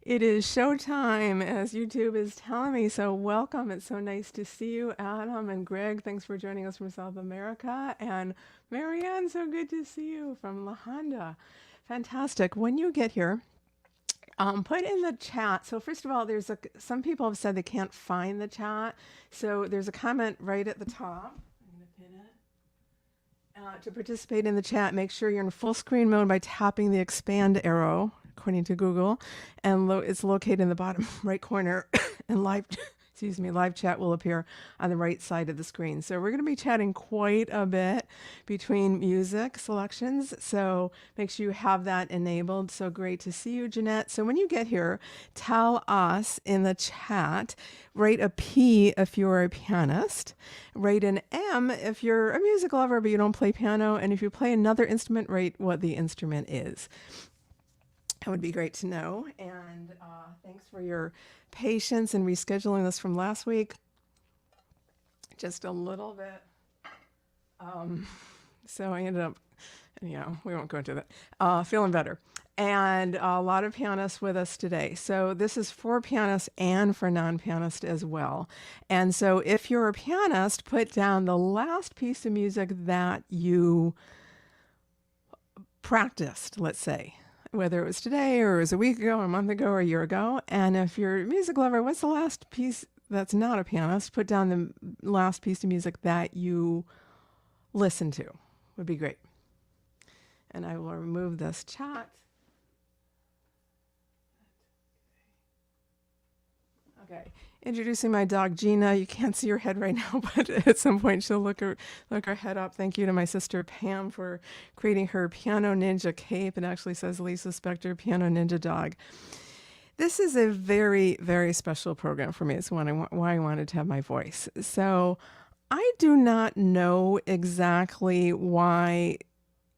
It is showtime, as YouTube is telling me. So, welcome. It's so nice to see you, Adam and Greg. Thanks for joining us from South America. And Marianne, so good to see you from La Honda. Fantastic. When you get here, put in the chat. So, first of all, some people have said they can't find the chat. So, there's a comment right at the top. I'm going to pin it. To participate in the chat, make sure you're in full screen mode by tapping the expand arrow, according to Google, and it's located in the bottom right corner. And live chat will appear on the right side of the screen. So we're going to be chatting quite a bit between music selections. So make sure you have that enabled. So great to see you, Jeanette. So when you get here, tell us in the chat, write a P if you're a pianist, write an M if you're a music lover but you don't play piano, and if you play another instrument, write what the instrument is. That would be great to know. And thanks for your patience in rescheduling this from last week. Just a little bit. So I ended up, we won't go into that, feeling better. And a lot of pianists with us today. So this is for pianists and for non-pianists as well. And so if you're a pianist, put down the last piece of music that you practiced, let's say, whether it was today or it was a week ago or a month ago or a year ago. And if you're a music lover, what's the last piece that's not a pianist? Put down the last piece of music that you listened to. Would be great. And I will remove this chat. Okay. Introducing my dog Gina. You can't see her head right now, but at some point she'll look her head up. Thank you to my sister Pam for creating her Piano Ninja cape. It actually says Lisa Spector Piano Ninja Dog. This is a very, very special program for me. It's why I wanted to have my voice. So I do not know exactly why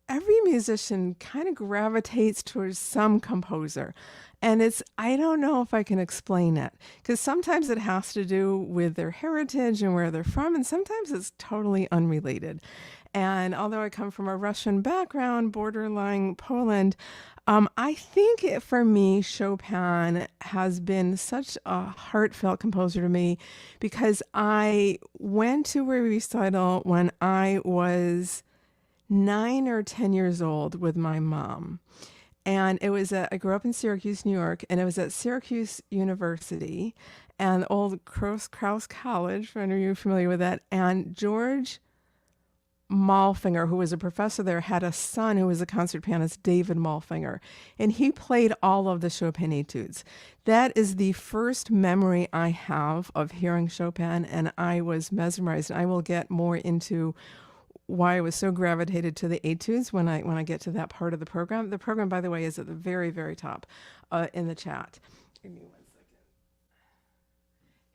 every musician kind of gravitates towards some composer. And I don't know if I can explain it, because sometimes it has to do with their heritage and where they're from, and sometimes it's totally unrelated. And although I come from a Russian background, borderline Poland, I think for me, Chopin has been such a heartfelt composer to me, because I went to a recital when I was 9 or 10 years old with my mom. And I grew up in Syracuse, New York, and it was at Syracuse University and the old Krauss College, for any of you familiar with that. And George Malfinger, who was a professor there, had a son who was a concert pianist, David Malfinger, and he played all of the Chopin etudes. That is the first memory I have of hearing Chopin, and I was mesmerized. And I will get more into why I was so gravitated to the etudes when I get to that part of the program. The program, by the way, is at the very, very top in the chat. Give me 1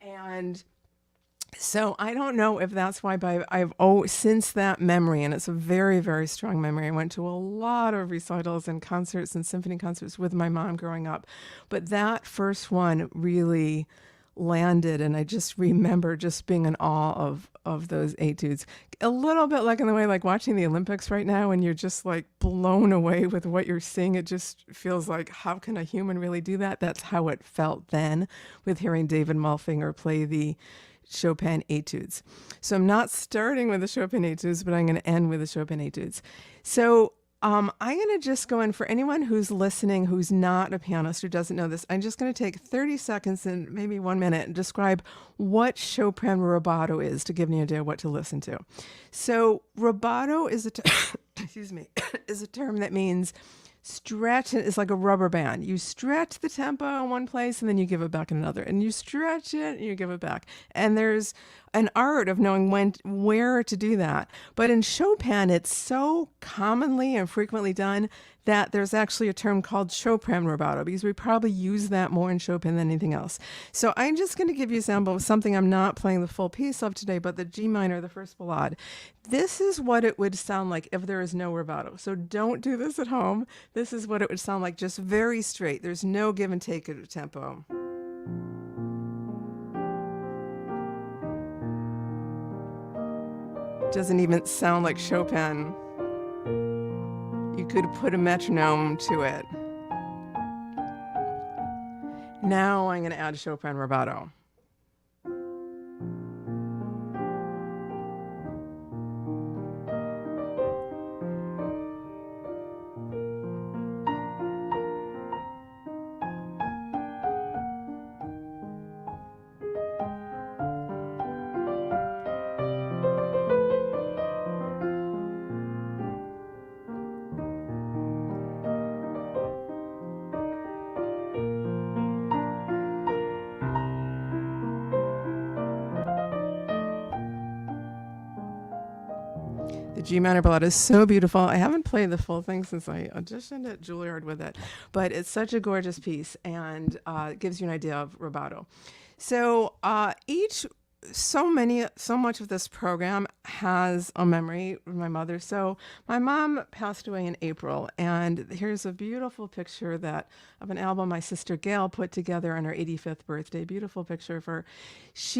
second. And so I don't know if that's why, but since that memory, and it's a very, very strong memory. I went to a lot of recitals and concerts and symphony concerts with my mom growing up, but that first one really landed, and I just remember just being in awe of those etudes. A little bit like in the way like watching the Olympics right now, and you're just like blown away with what you're seeing. It just feels like, how can a human really do that? That's how it felt then with hearing David Malfinger play the Chopin etudes. So I'm not starting with the Chopin etudes, but I'm going to end with the Chopin etudes. So I'm going to just go in for anyone who's listening, who's not a pianist, who doesn't know this. I'm just going to take 30 seconds and maybe 1 minute and describe what Chopin rubato is, to give you an idea of what to listen to. So rubato is excuse me, is a term that means stretch. It's like a rubber band. You stretch the tempo in one place and then you give it back in another, and you stretch it and you give it back. And there's an art of knowing where to do that. But in Chopin, it's so commonly and frequently done that there's actually a term called Chopin rubato, because we probably use that more in Chopin than anything else. So I'm just going to give you a sample of something I'm not playing the full piece of today, but the G minor, the first ballade. This is what it would sound like if there is no rubato. So don't do this at home. This is what it would sound like, just very straight. There's no give and take of tempo. Doesn't even sound like Chopin. You could put a metronome to it. Now I'm going to add Chopin rubato. The G minor ballad is so beautiful. I haven't played the full thing since I auditioned at Juilliard with it, but it's such a gorgeous piece and it gives you an idea of rubato. So so much of this program has a memory of my mother. So my mom passed away in April, and here's a beautiful picture of an album my sister Gail put together on her 85th birthday. Beautiful picture of her. This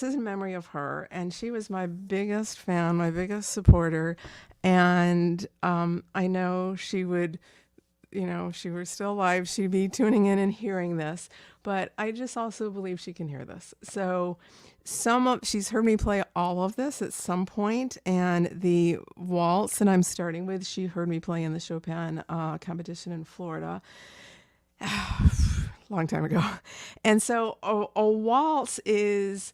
is in memory of her, and she was my biggest fan, my biggest supporter, and I know she would, if she were still alive, she'd be tuning in and hearing this. But I just also believe she can hear this. So she's heard me play all of this at some point, and the waltz that I'm starting with, she heard me play in the Chopin competition in Florida. Long time ago. And so a waltz is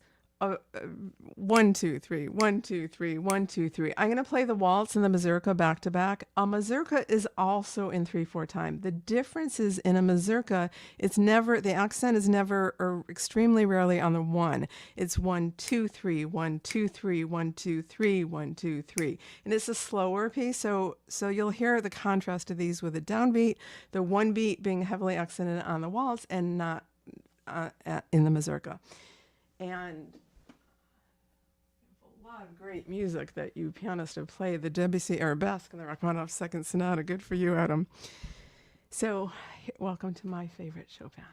1, 2, 3, 1, 2, 3, 1, 2, 3. I'm going to play the waltz and the mazurka back to back. A mazurka is also in 3/4 time. The difference is in a mazurka, the accent is never, or extremely rarely, on the 1. It's 1, 2, 3, 1, 2, 3, 1, 2, 3, 1, 2, 3. And it's a slower piece, so you'll hear the contrast of these with a downbeat, the one beat being heavily accented on the waltz and not in the mazurka. And a lot of great music that you pianists have played. The Debussy Arabesque and the Rachmaninoff Second Sonata. Good for you, Adam. So, welcome to my favorite Chopin.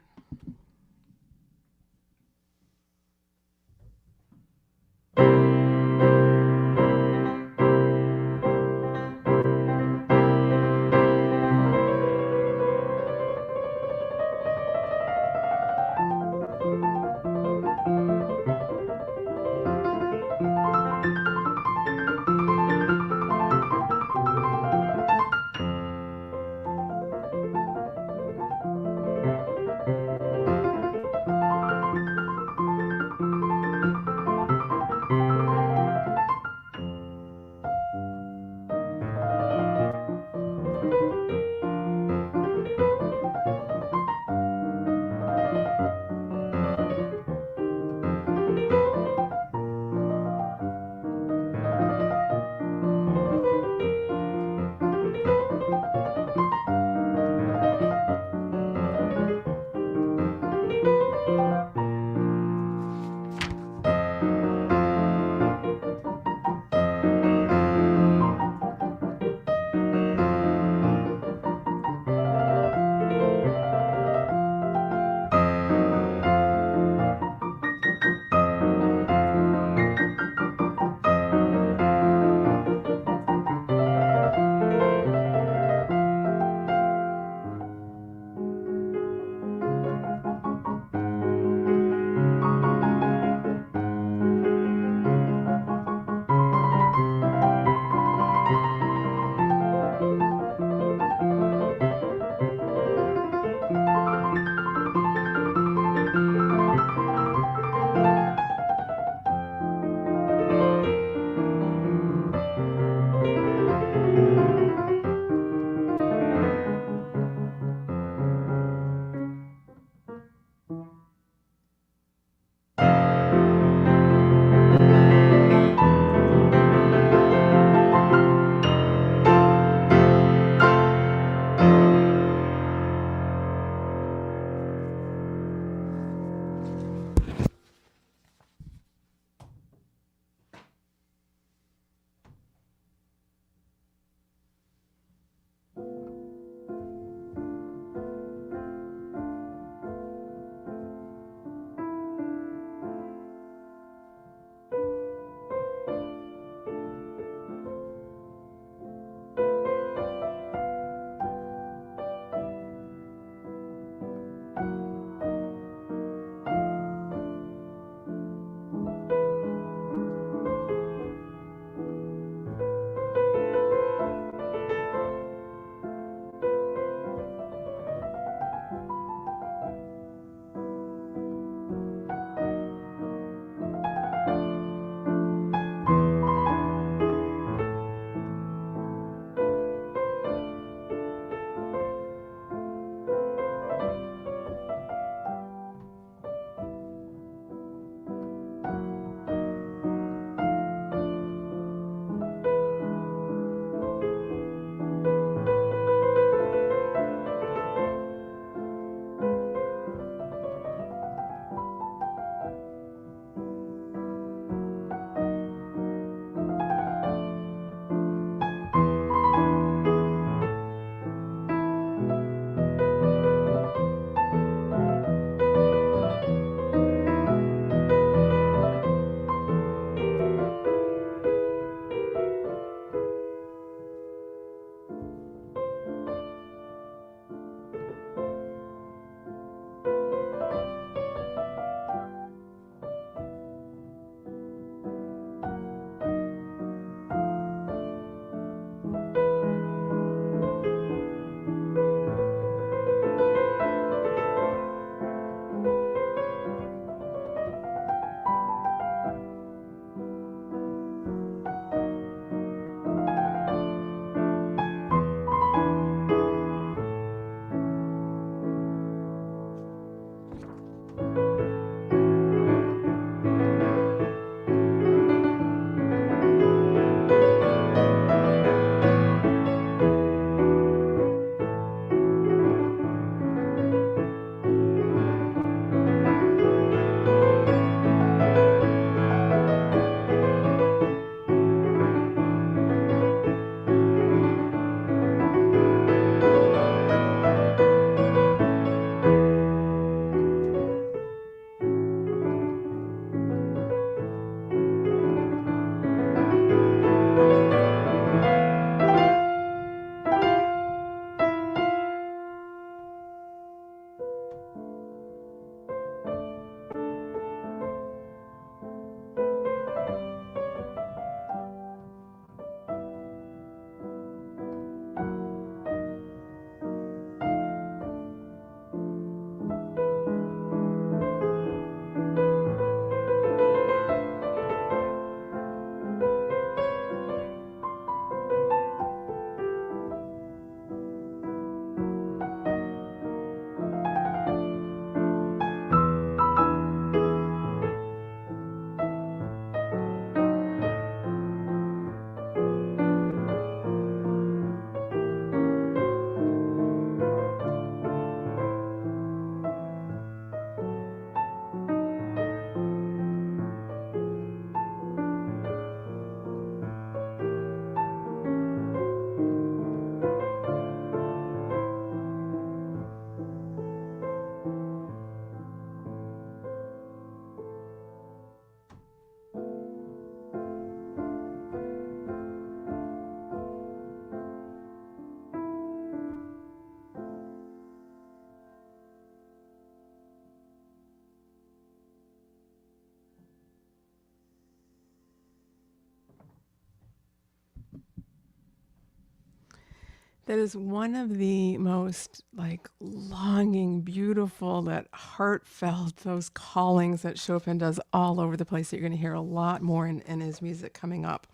That is one of the most like longing, beautiful, that heartfelt, those callings that Chopin does all over the place that you're going to hear a lot more in his music coming up.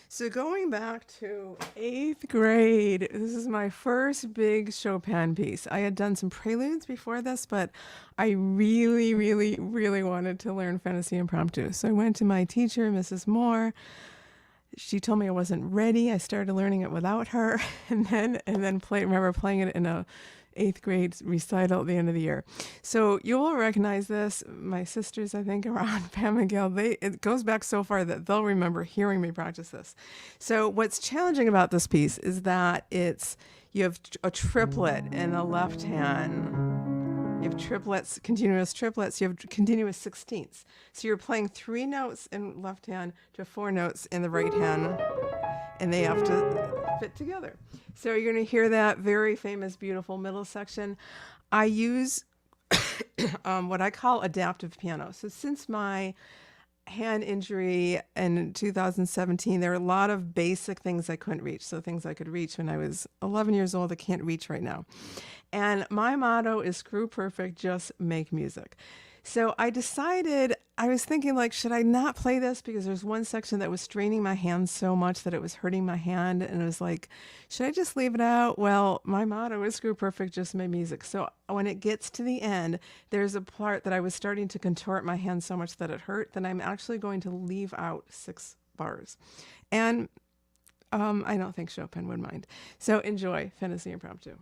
So going back to eighth grade, this is my first big Chopin piece. I had done some preludes before this, but I really, really, really wanted to learn Fantasy Impromptu. So I went to my teacher, Mrs. Moore. She told me I wasn't ready. I started learning it without her, remember playing it in a eighth grade recital at the end of the year. So you will recognize this. My sisters, I think, around Pam and Gail, it goes back so far that they'll remember hearing me practice this. So what's challenging about this piece is that you have a triplet in the left hand. You have triplets, continuous triplets. You have continuous sixteenths. So you're playing 3 notes in left hand to 4 notes in the right hand, and they have to fit together. So you're going to hear that very famous, beautiful middle section. I use what I call adaptive piano. So since my hand injury in 2017, there are a lot of basic things I couldn't reach. So things I could reach when I was 11 years old, I can't reach right now. And my motto is screw perfect, just make music. So I decided, I was thinking like, should I not play this? Because there's one section that was straining my hand so much that it was hurting my hand. And it was like, should I just leave it out? Well, my motto is screw perfect, just make music. So when it gets to the end, there's a part that I was starting to contort my hand so much that it hurt, that I'm actually going to leave out 6 bars. And I don't think Chopin would mind. So enjoy Fantasy Impromptu.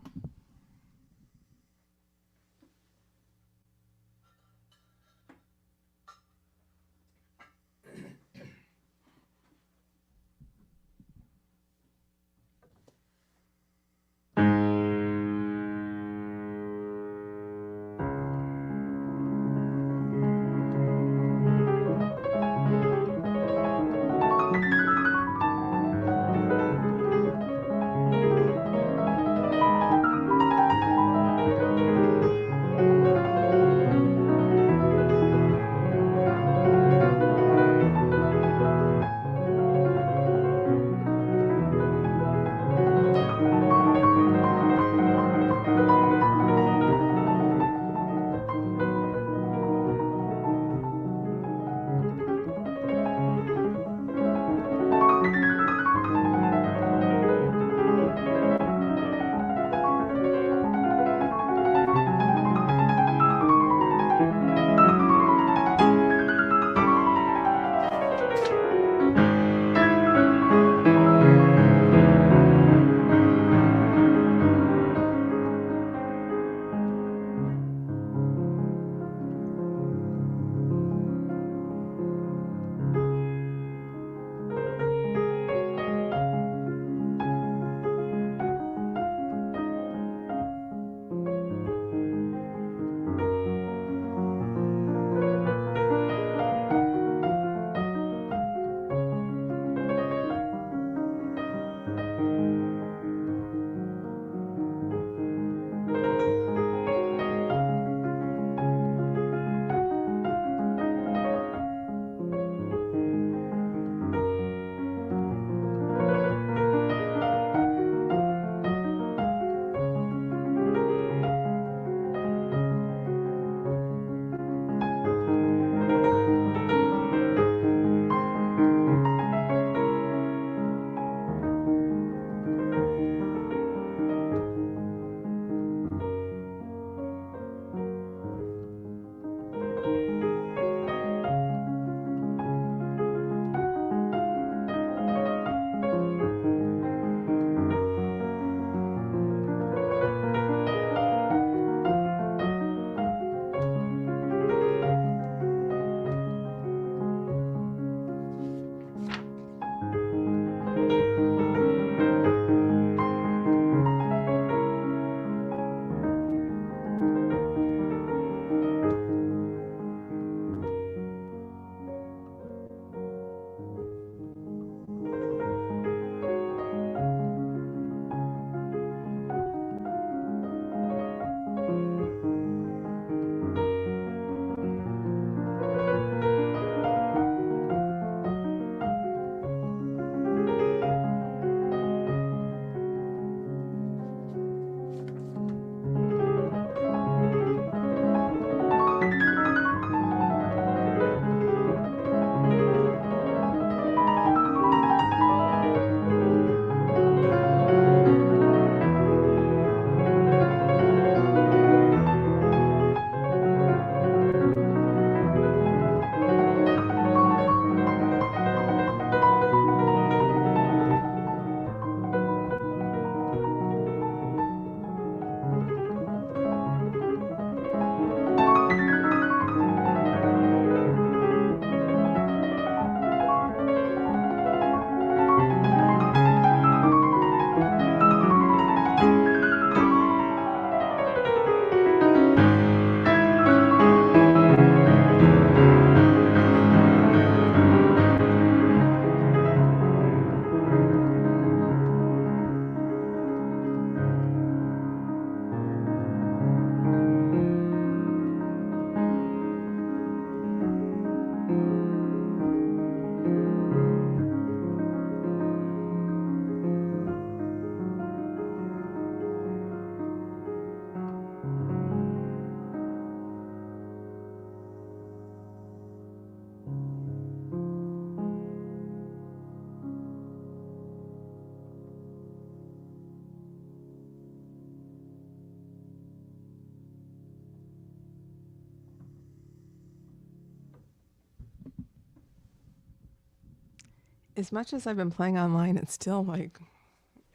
as much as I've been playing online, it's still like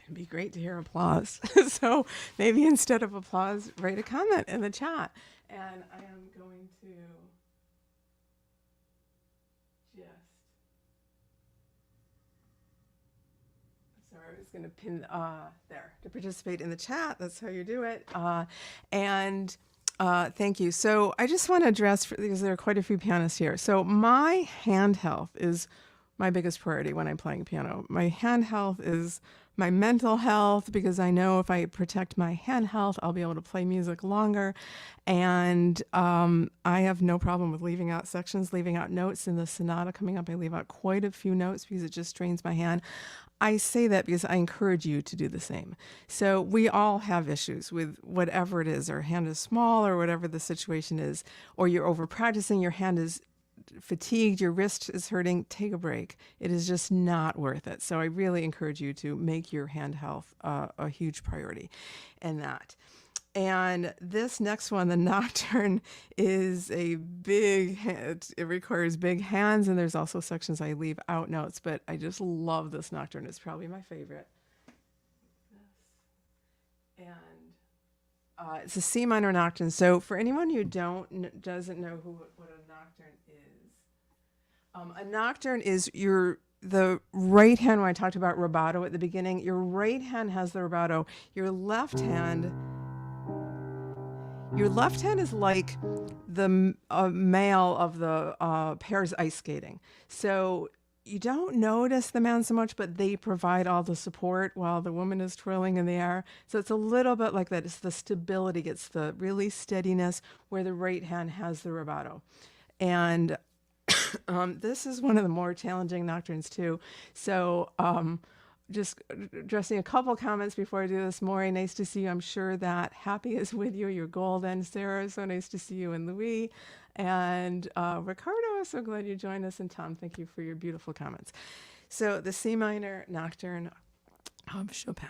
it'd be great to hear applause. So maybe instead of applause, write a comment in the chat. And I am going to just, sorry, I was going to pin there to participate in the chat. That's how you do it. And thank you. So I just want to address, because there are quite a few pianists here. So my hand health is my biggest priority when I'm playing piano. My hand health is my mental health, because I know if I protect my hand health, I'll be able to play music longer. And I have no problem with leaving out sections, leaving out notes. In the sonata coming up, I leave out quite a few notes because it just strains my hand. I say that because I encourage you to do the same. So we all have issues with whatever it is. Our hand is small or whatever the situation is, or you're over practicing, your hand is fatigued, your wrist is hurting, take a break. It is just not worth it. So I really encourage you to make your hand health a huge priority in that. And this next one, the Nocturne, is a big, it requires big hands, and there's also sections I leave out notes, but I just love this Nocturne. It's probably my favorite. And it's a C minor Nocturne. So for anyone who doesn't know what a Nocturne is, a Nocturne is the right hand, when I talked about rubato at the beginning, your right hand has the rubato. Your left hand is like the male of the pairs ice skating. So you don't notice the man so much, but they provide all the support while the woman is twirling in the air. So it's a little bit like that. It's the stability, it's the really steadiness where the right hand has the rubato. And this is one of the more challenging nocturnes too. So just addressing a couple comments before I do this. Maury, nice to see you. I'm sure that Happy is with you. You're golden. Sarah, so nice to see you. And Louis. And Ricardo, so glad you joined us. And Tom, thank you for your beautiful comments. So the C minor Nocturne of Chopin.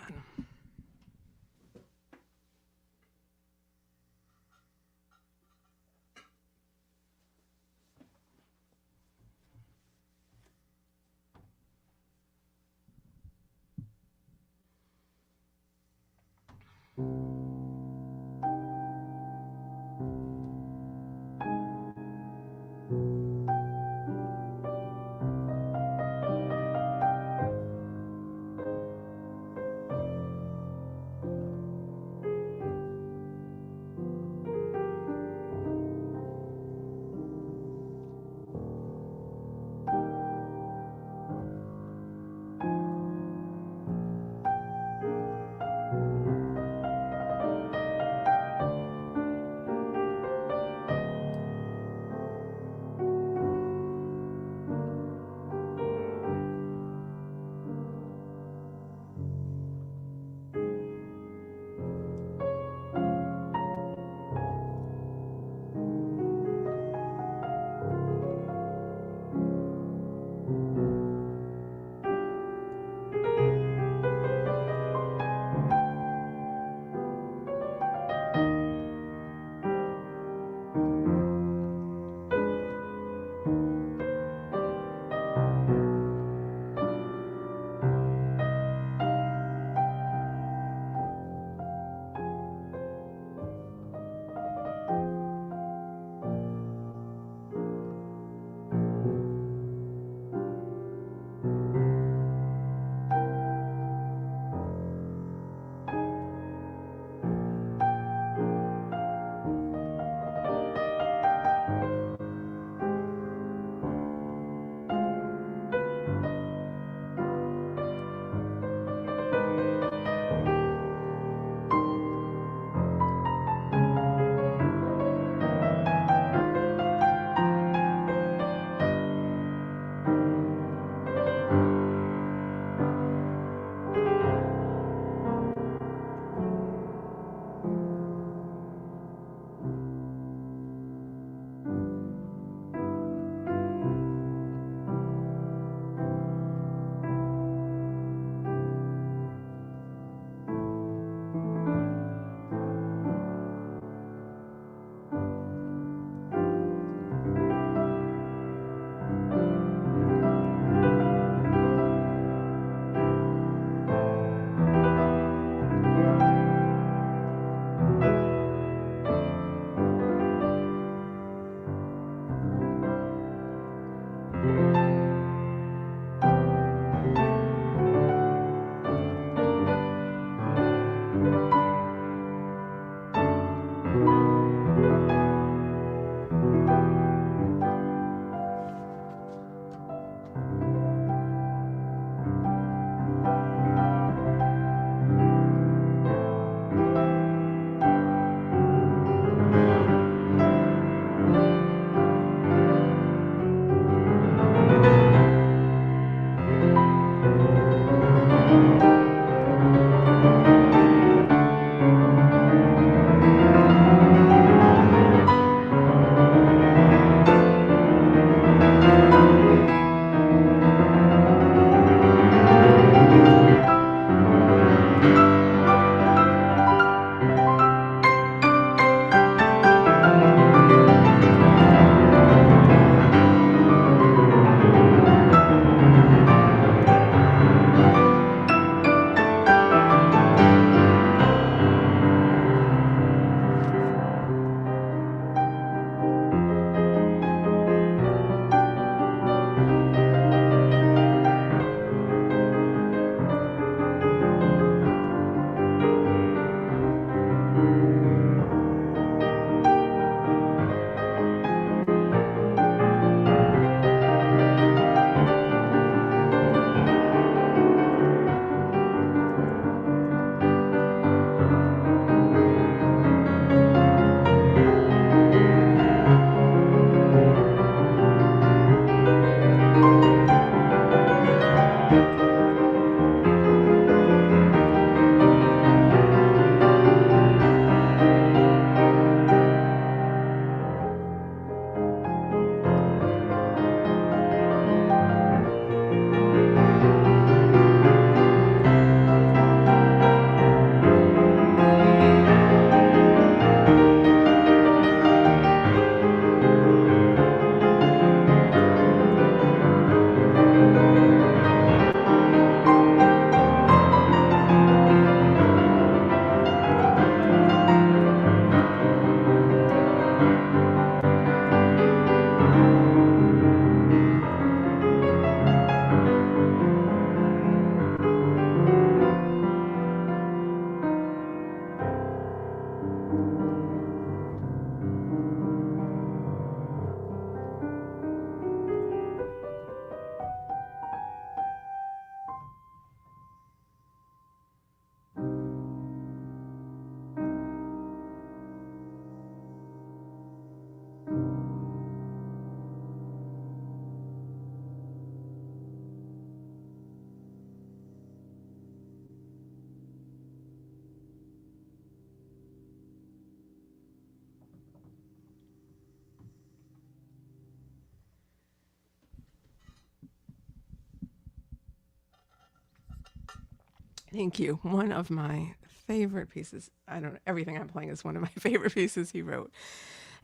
Thank you. One of my favorite pieces. I don't know. Everything I'm playing is one of my favorite pieces he wrote.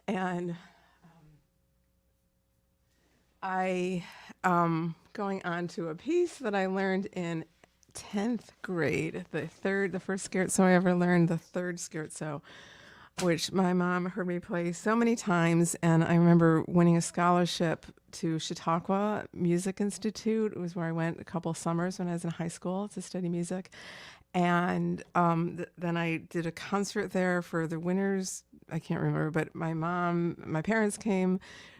And I going on to a piece that I learned in 10th grade, the first scherzo I ever learned, the third scherzo, which my mom heard me play so many times. And I remember winning a scholarship to Chautauqua Music Institute. It was where I went a couple summers when I was in high school to study music. And then I did a concert there for the winners. I can't remember, but my parents came.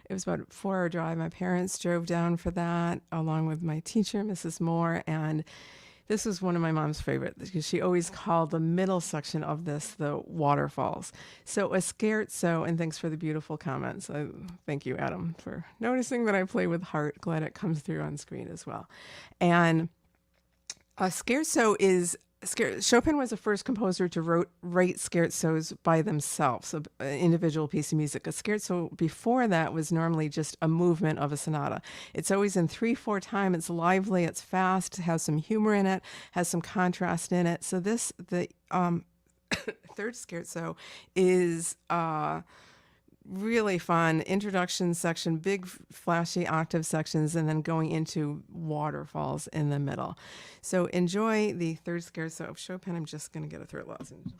It was about a 4 hour drive. My parents drove down for that along with my teacher, Mrs. Moore. And this was one of my mom's favorite because she always called the middle section of this the waterfalls. So a scherzo, and thanks for the beautiful comments. Thank you, Adam, for noticing that I play with heart. Glad it comes through on screen as well. And a scherzo is Chopin was the first composer to write scherzos by themselves, an individual piece of music. A scherzo before that was normally just a movement of a sonata. It's always in 3/4 time. It's lively. It's fast. It has some humor in it. Has some contrast in it. So the third scherzo is really fun introduction section, big flashy octave sections, and then going into waterfalls in the middle. So enjoy the third scherzo of Chopin. I'm just going to get a throat lozenge.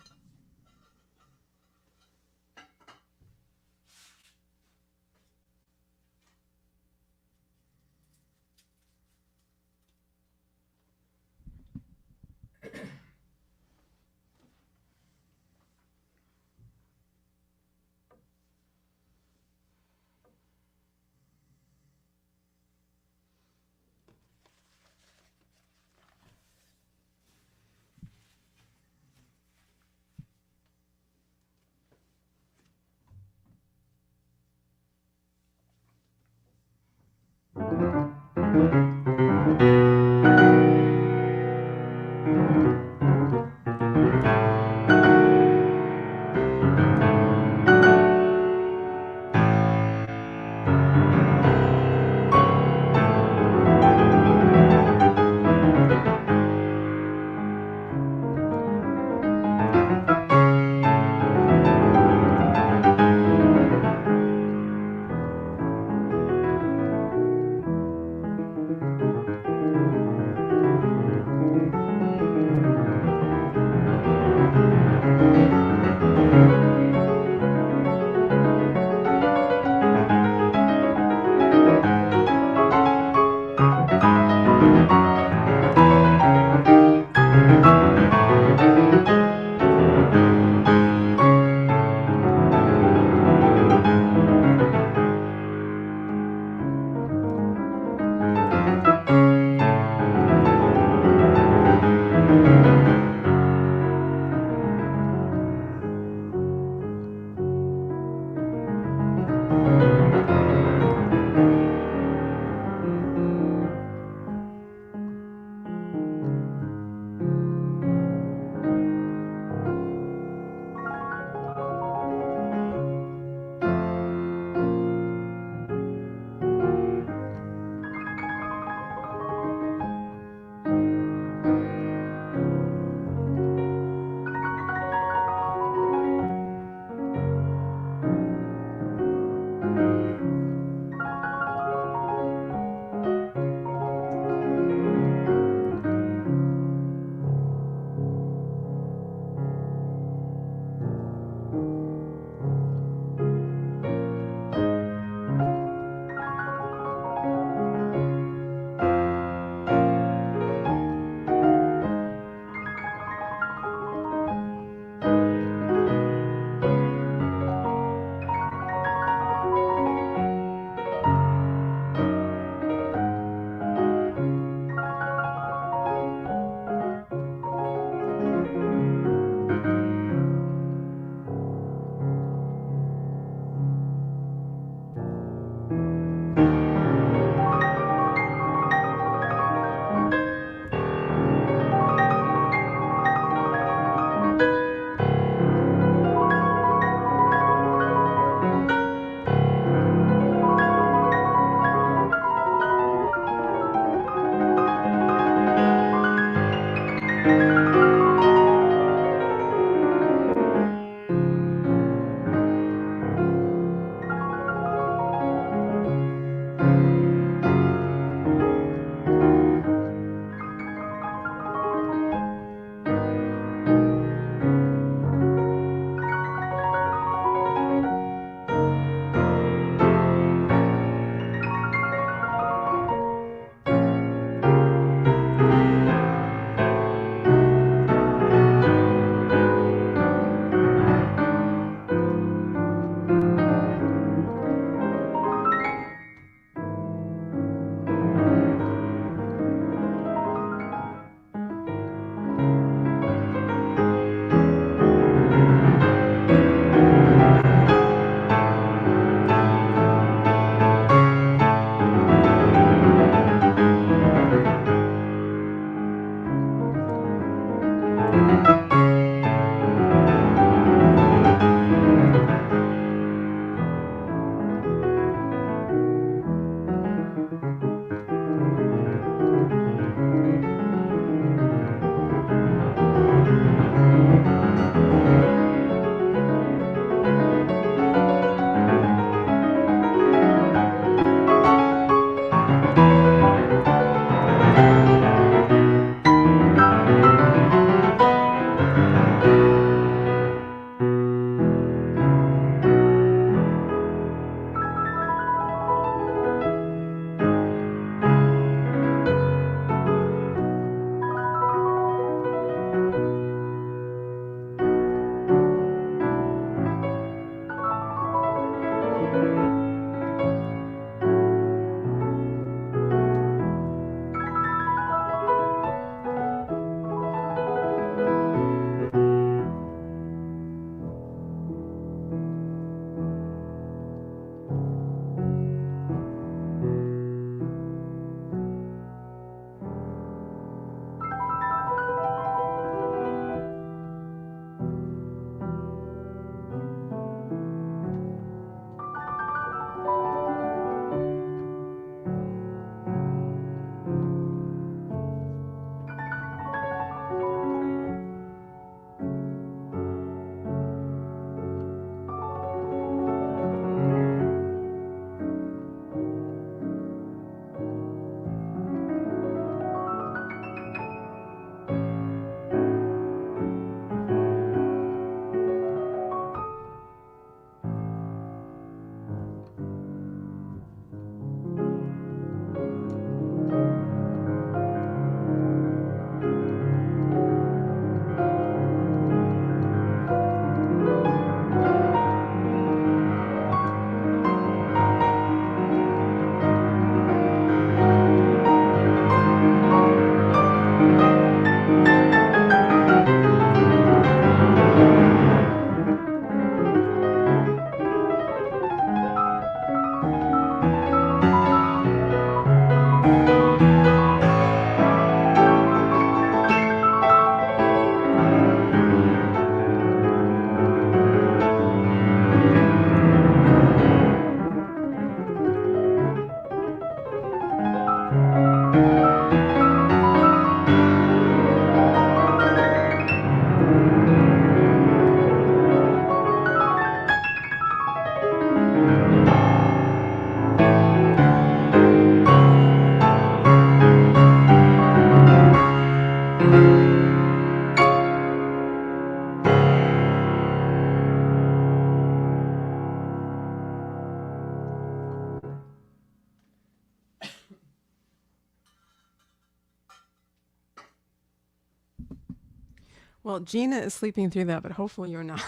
Well, Gina is sleeping through that, but hopefully you're not.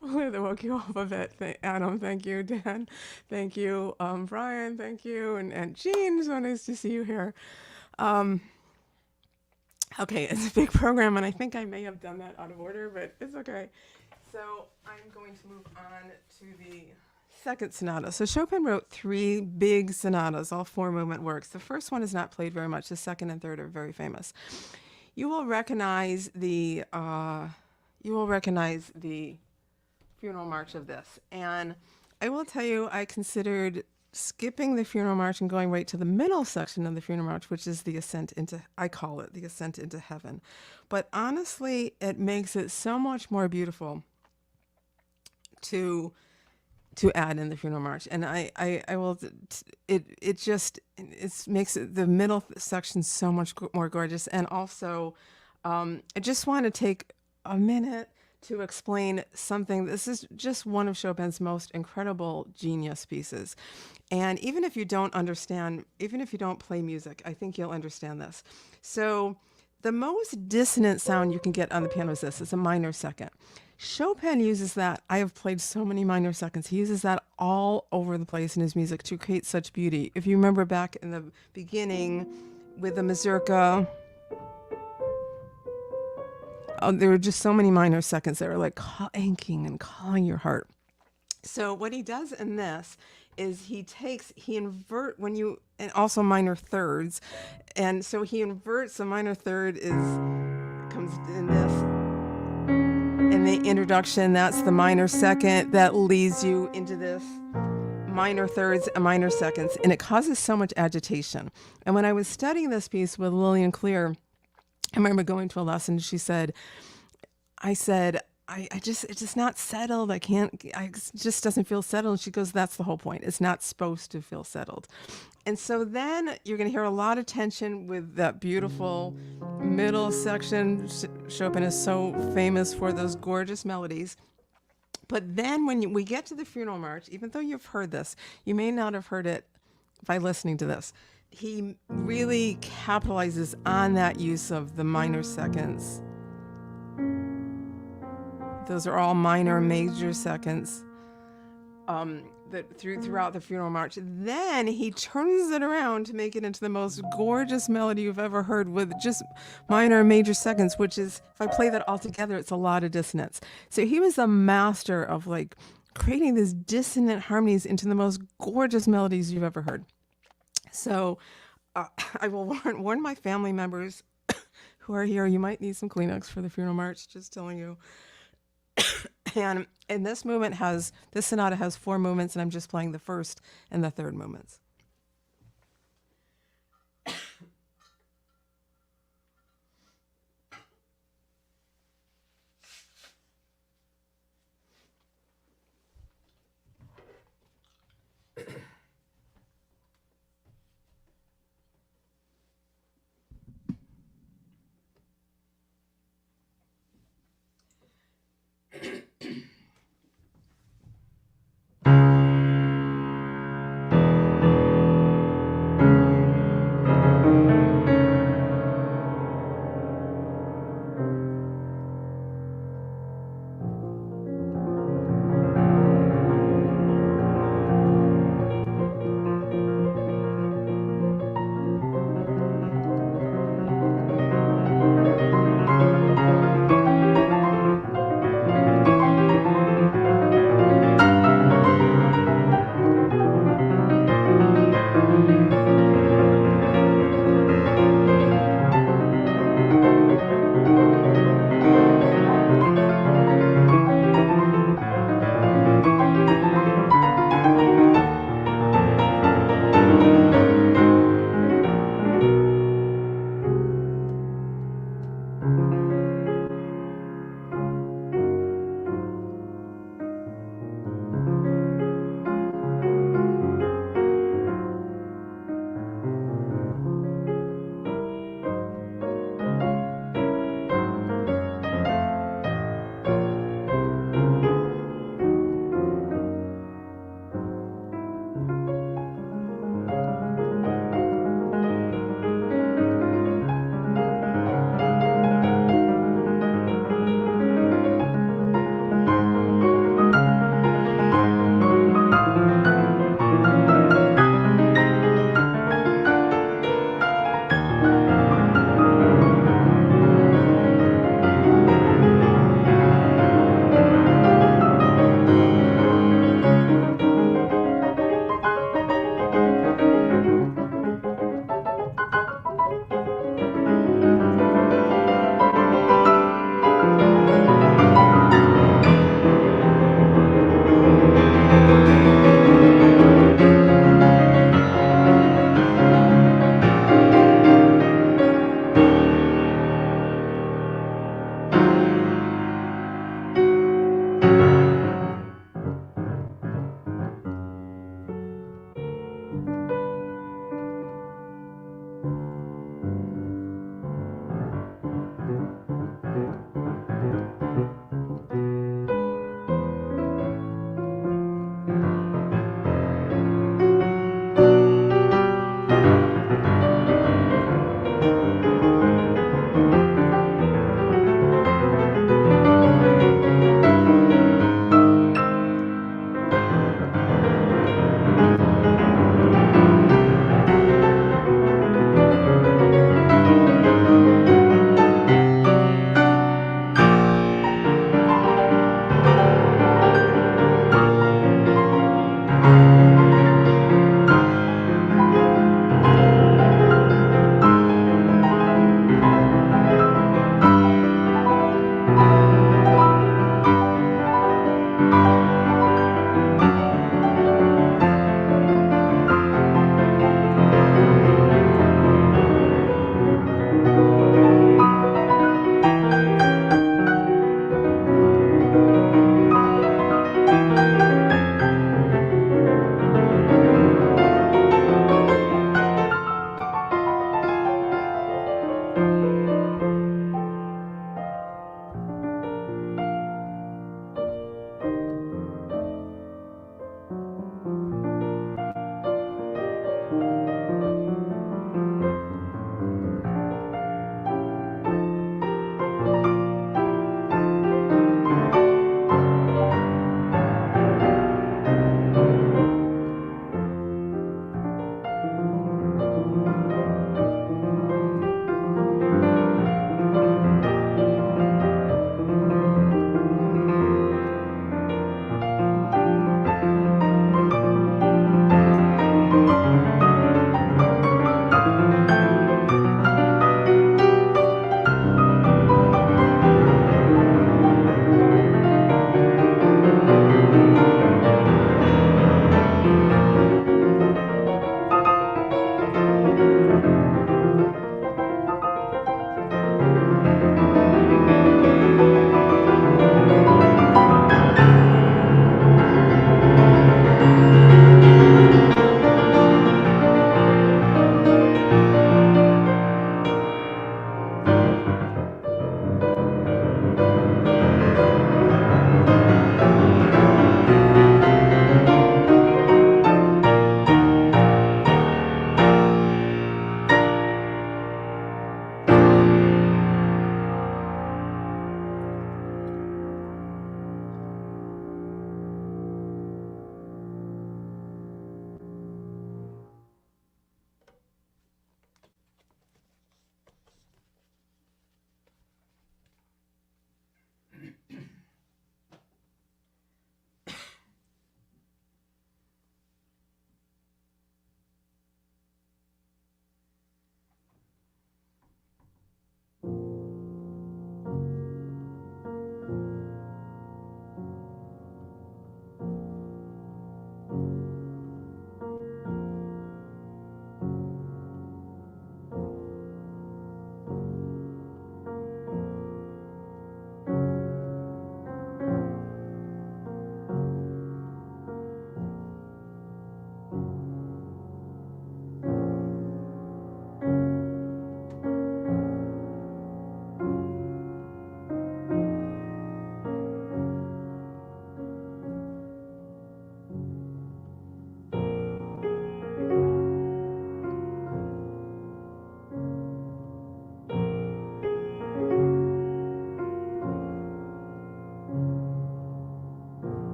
Hopefully that woke you up a bit. Adam, thank you. Dan, thank you. Brian, thank you. And Jean, so nice to see you here. Um, okay, it's a big program, and I think I may have done that out of order, but it's okay. So I'm going to move on to the second sonata. So Chopin wrote three big sonatas, all four movement works. The first one is not played very much. The second and third are very famous. You will recognize the funeral march of this, and I will tell you, I considered skipping the funeral march and going right to the middle section of the funeral march, which is the ascent into, I call it the ascent into heaven. But honestly, it makes it so much more beautiful to add in the funeral march, and I will it makes the middle section so much more gorgeous. And also I just want to take a minute to explain something. This is just one of Chopin's most incredible genius pieces, and even if you don't play music, I think you'll understand this. So the most dissonant sound you can get on the piano is this. It's a minor second. Chopin uses that. I have played so many minor seconds. He uses that all over the place in his music to create such beauty. If you remember back in the beginning with the Mazurka, there were just so many minor seconds that were like aching and calling your heart. So what he does in this is and also minor thirds. And so he inverts. The minor third comes in this. In the introduction, that's the minor second that leads you into this minor thirds and minor seconds, and it causes so much agitation. And when I was studying this piece with Lillian Clear, I remember going to a lesson. She said, it's just not settled. It just doesn't feel settled. And she goes, that's the whole point. It's not supposed to feel settled. And so then you're going to hear a lot of tension with that beautiful middle section. Chopin is so famous for those gorgeous melodies. But then when we get to the funeral march, even though you've heard this, you may not have heard it by listening to this. He really capitalizes on that use of the minor seconds. Those are all minor and major seconds throughout the funeral march. Then he turns it around to make it into the most gorgeous melody you've ever heard with just minor and major seconds, which is, if I play that all together, it's a lot of dissonance. So he was a master of like creating these dissonant harmonies into the most gorgeous melodies you've ever heard. So I will warn my family members who are here, you might need some Kleenex for the funeral march, just telling you. And this sonata has four movements, and I'm just playing the first and the third movements.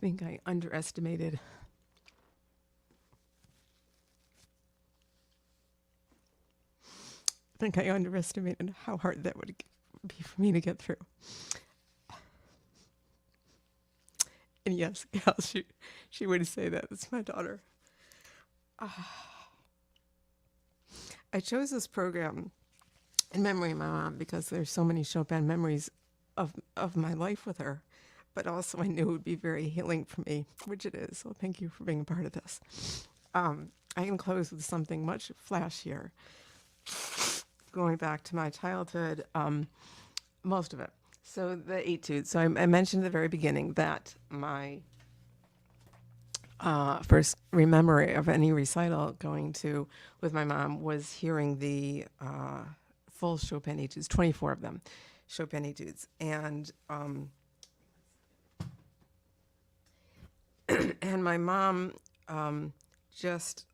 think I underestimated how hard that would be for me to get through. And yes, Gal, she would say that. It's my daughter. I chose this program in memory of my mom because there's so many Chopin memories of my life with her. But also I knew it would be very healing for me, which it is. So thank you for being a part of this. I can close with something much flashier. Going back to my childhood, most of it. So the Etudes. So I mentioned at the very beginning that my first memory of any recital going to with my mom was hearing the full Chopin Etudes, 24 of them, Chopin Etudes, and and my mom just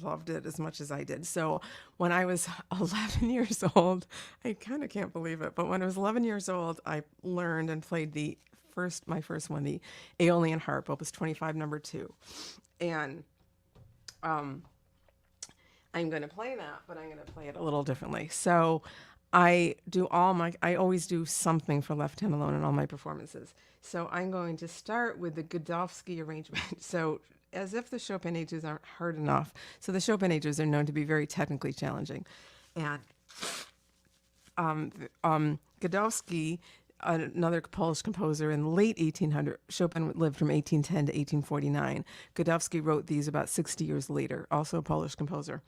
loved it as much as I did. So when I was 11 years old, I kind of can't believe it, but when I was 11 years old, I learned and played my first one, the Aeolian Harp, Opus 25, number 2. And I'm going to play that, but I'm going to play it a little differently. So I always do something for left hand alone in all my performances. So I'm going to start with the Godowsky arrangement. So as if the Chopin Etudes aren't hard enough. So the Chopin Etudes are known to be very technically challenging. And Godowsky, another Polish composer in the late 1800s, Chopin lived from 1810 to 1849. Godowsky wrote these about 60 years later, also a Polish composer.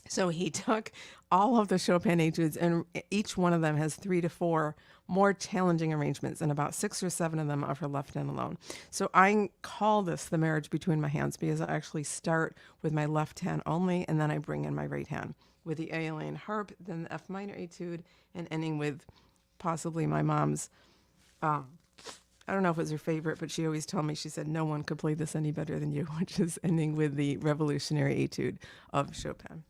So he took all of the Chopin Etudes, and each one of them has 3 to 4 more challenging arrangements, and about 6 or 7 of them are for left hand alone. So I call this the marriage between my hands because I actually start with my left hand only, and then I bring in my right hand with the Aeolian Harp, then the F minor Etude, and ending with possibly my mom's. I don't know if it was her favorite, but she always told me, she said, no one could play this any better than you, which is ending with the Revolutionary Etude of Chopin.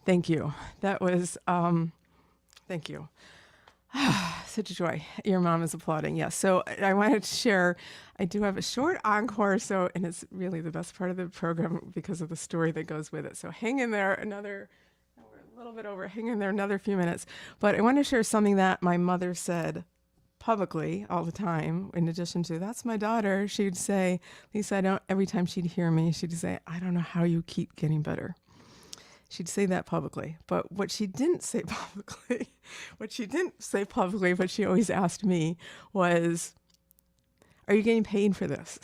Thank you. That was, thank you. Such a joy. Your mom is applauding. Yes. So I wanted to share, I do have a short encore. So, and it's really the best part of the program because of the story that goes with it. So hang in there we're a little bit over, hang in there another few minutes. But I want to share something that my mother said publicly all the time. In addition to, that's my daughter, she'd say, Lisa, every time she'd hear me, she'd say, I don't know how you keep getting better. She'd say that publicly. But what she didn't say publicly, but she always asked me was, are you getting paid for this?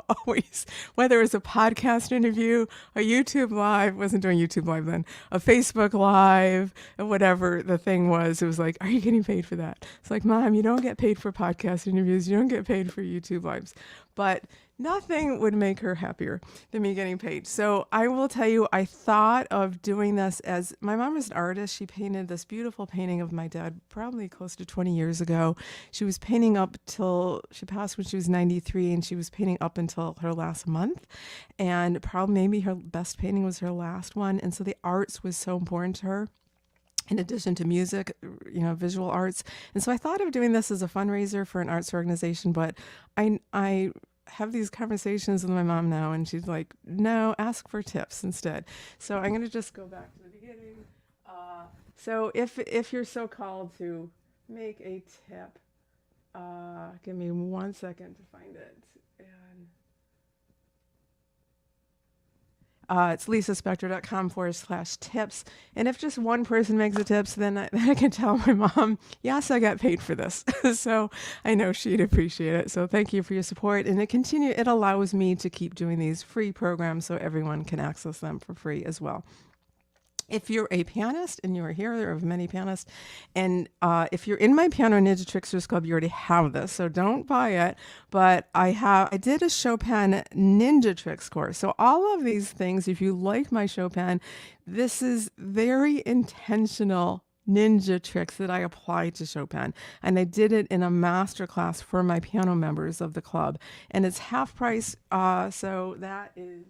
Always, whether it was a podcast interview, a YouTube live, wasn't doing YouTube live then, a Facebook live, and whatever the thing was, it was like, are you getting paid for that? It's like, Mom, you don't get paid for podcast interviews, you don't get paid for YouTube lives. But nothing would make her happier than me getting paid. So I will tell you, I thought of doing this as, my mom was an artist. She painted this beautiful painting of my dad probably close to 20 years ago. She was painting up till, she passed when she was 93, and she was painting up until her last month. And probably maybe her best painting was her last one. And so the arts was so important to her, in addition to music, visual arts. And so I thought of doing this as a fundraiser for an arts organization, but I have these conversations with my mom now, and she's like, no, ask for tips instead. So I'm going to just go back to the beginning. So if you're so called to make a tip, give me 1 second to find it. It's lisaspector.com/tips. And if just one person makes the tips, then I can tell my mom, yes, I got paid for this. So I know she'd appreciate it. So thank you for your support. And it allows me to keep doing these free programs so everyone can access them for free as well. If you're a pianist and you are here, there are many pianists, and if you're in my Piano Ninja Tricksters Club, you already have this, so don't buy it. But I did a Chopin Ninja Tricks course. So all of these things, if you like my Chopin, this is very intentional ninja tricks that I applied to Chopin. And I did it in a master class for my piano members of the club. And it's half price, so that is,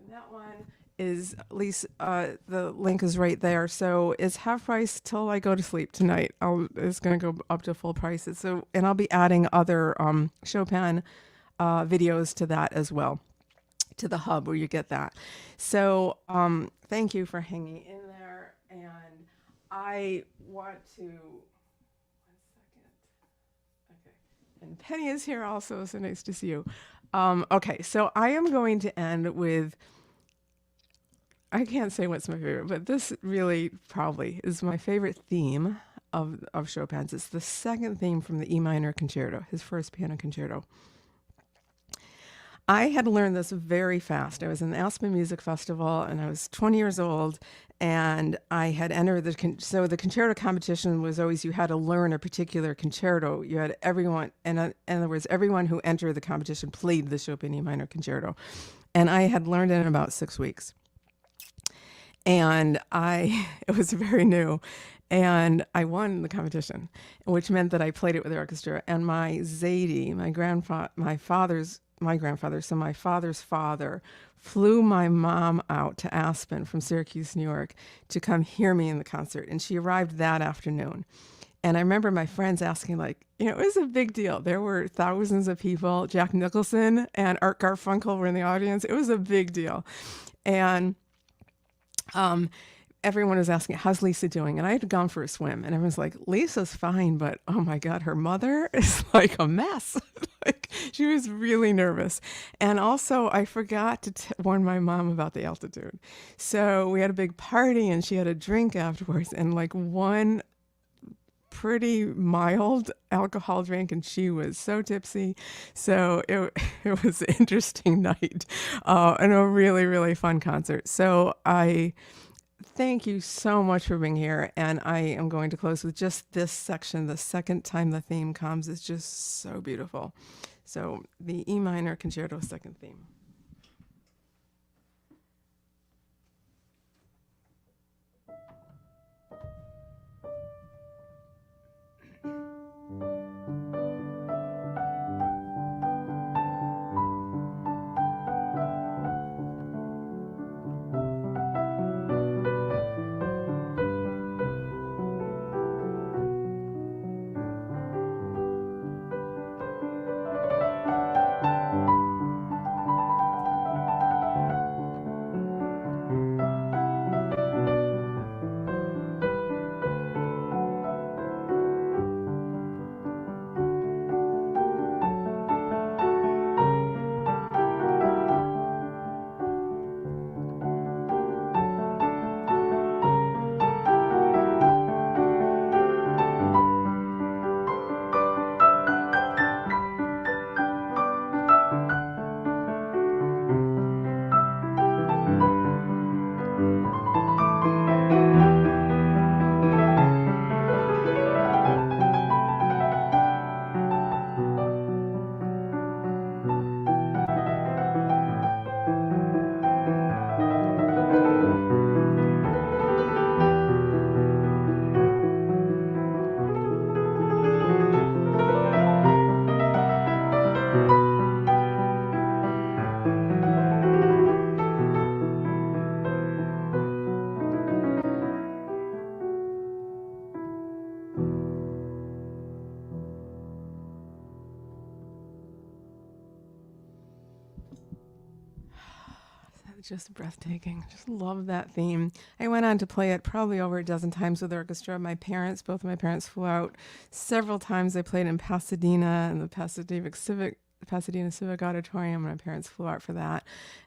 that one is at least the link is right there. So it's half price till I go to sleep tonight. It's going to go up to full price. And I'll be adding other Chopin videos to that as well, to the hub where you get that. So thank you for hanging in there. And I want to, 1 second. Okay. And Penny is here also, so nice to see you. Okay, so I am going to end with, I can't say what's my favorite, but this really probably is my favorite theme of Chopin's. It's the second theme from the E minor concerto, his first piano concerto. I had learned this very fast. I was in the Aspen Music Festival, and I was 20 years old, and I had entered the concerto competition was always, you had to learn a particular concerto. You had everyone, in other words, everyone who entered the competition played the Chopin E minor concerto. And I had learned it in about 6 weeks. And it was very new, and I won the competition, which meant that I played it with the orchestra. And my Zadie, my father's father, flew my mom out to Aspen from Syracuse, New York, to come hear me in the concert. And she arrived that afternoon. And I remember my friends asking, it was a big deal. There were thousands of people. Jack Nicholson and Art Garfunkel were in the audience. It was a big deal. And everyone was asking, how's Lisa doing? And I had gone for a swim, and everyone's like, Lisa's fine, but oh my God, her mother is like a mess. She was really nervous. And also I forgot to warn my mom about the altitude. So we had a big party, and she had a drink afterwards, and one pretty mild alcohol drink, and she was so tipsy. So it was an interesting night, and a really, really fun concert. So I thank you so much for being here. And I am going to close with just this section. The second time the theme comes is just so beautiful. So the E minor concerto second theme. just breathtaking. Just love that theme. I went on to play it probably over a dozen times with the orchestra. Both of my parents flew out several times. I played in Pasadena and the Pasadena Civic Auditorium. My parents flew out for that.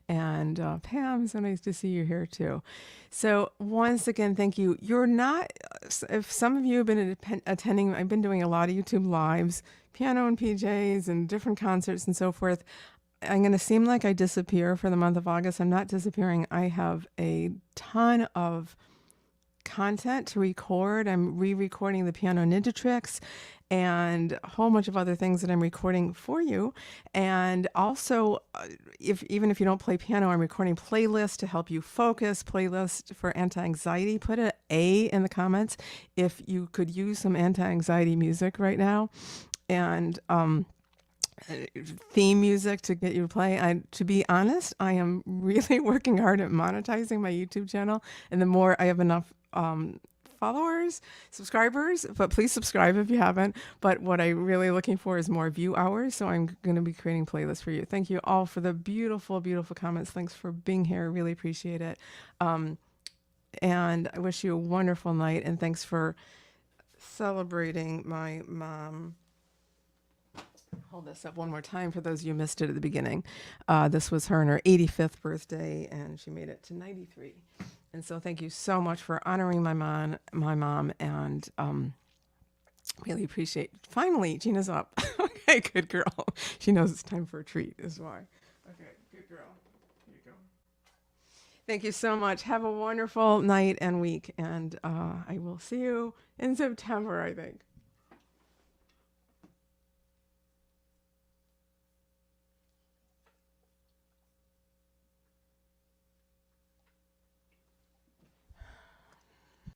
And Pam, so nice to see you here too. So once again, thank you. You're not, if some of you have been attending, I've been doing a lot of YouTube lives, piano and PJs and different concerts and so forth. I'm going to seem like I disappear for the month of August. I'm not disappearing. I have a ton of content to record. I'm re-recording the Piano Ninja Tricks and a whole bunch of other things that I'm recording for you. And also, even if you don't play piano, I'm recording playlists to help you focus, playlists for anti-anxiety. Put an A in the comments if you could use some anti-anxiety music right now. And theme music to get you to play. To be honest, I am really working hard at monetizing my YouTube channel, and the more I have enough followers, subscribers, but please subscribe if you haven't. But what I'm really looking for is more view hours, so I'm going to be creating playlists for you. Thank you all for the beautiful, beautiful comments. Thanks for being here. Really appreciate it. And I wish you a wonderful night, and thanks for celebrating my mom. Hold this up one more time for those of you who missed it at the beginning. This was her and her 85th birthday, and she made it to 93. And so thank you so much for honoring my mom, and really appreciate. Finally, Gina's up. Okay, good girl. She knows it's time for a treat, is why. Okay, good girl. Here you go. Thank you so much. Have a wonderful night and week, and I will see you in September, I think.